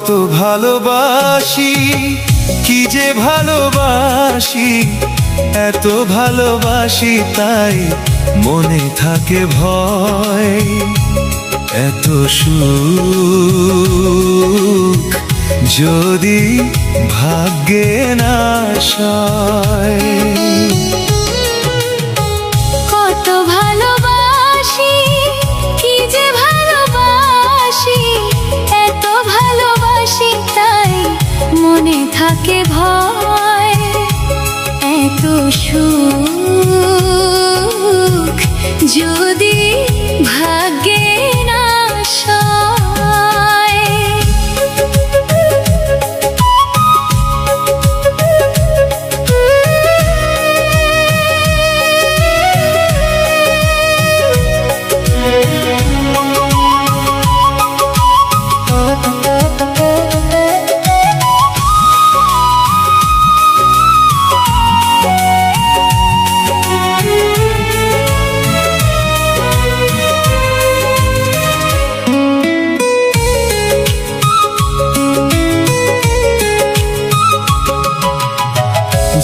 কত ভালোবাসি, কি যে ভালোবাসি, এত ভালোবাসি তাই মনে থাকে ভয়। এত সুখ যদি ভাগ্যে না সয়। কত ভালোবাসি, কি যে ভালোবাসি, এত ভালোবাসি তাই মনে থাকে ভয়। এত সুখ যদি ভাগ্যে না সয়।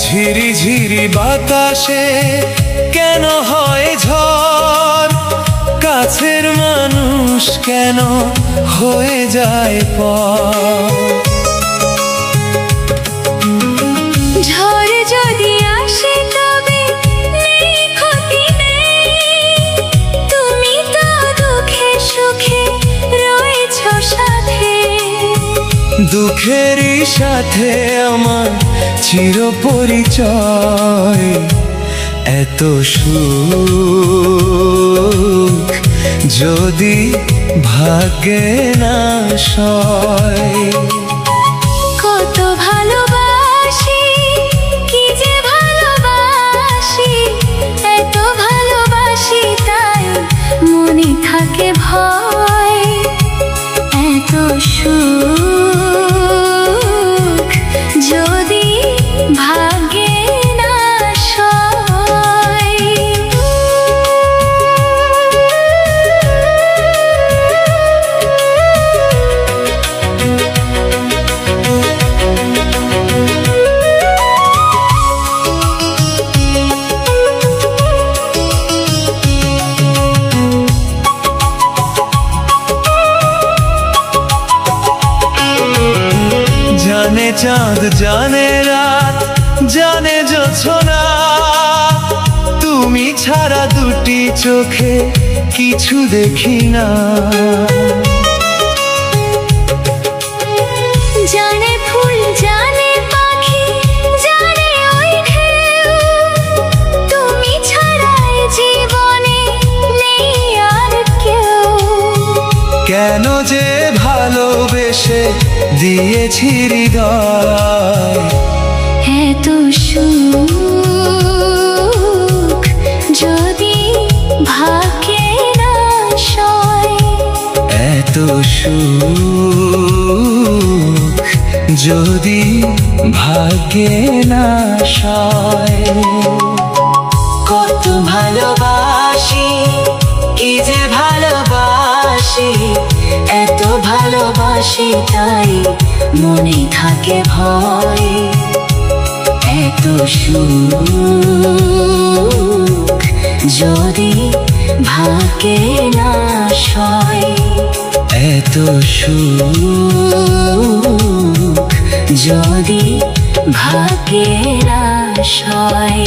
ঝিরি ঝিরি বাতাসে কেন হয় ঝড়, কাছের মানুষ কেন হয়ে যায় পর। ঝড় যদি আসে তবে নেই ক্ষতি নেই, তুমি তো দুঃখে সুখে রয়েছ সাথে। দুঃখেরই সাথে আমার চির পরিচয়। এত সুখ যদি ভাগ্যে না সয়। কত ভালোবাসি, কি যে ভালোবাসি, এত ভালোবাসি তাই মনে থাকে ভয়। এত সুখ যদি ভাগ্যে না সয়। জানে চাঁদ জানে রাত জানে জোছনা, তুমি ছাড়া দুটি চোখে কিছু দেখি না। জানে ফুল জানে পাখি জানে ওই ঢেউ, তুমি ছাড়াই জীবনে নেই আর কেউ। কেন যে ভালোবেসে দিয়েছি হৃদয়। এত সুখ যদি ভাগ্যে না সয়। এত সুখ যদি ভাগ্যে না সয়। কত ভালোবাসি, কি যে ভালোবাসি, এত ভালোবাসি তাই মনে থাকে ভয়। এত সুখ যদি ভাগ্যে না সয়। এত সুখ যদি ভাগ্যে না সয়।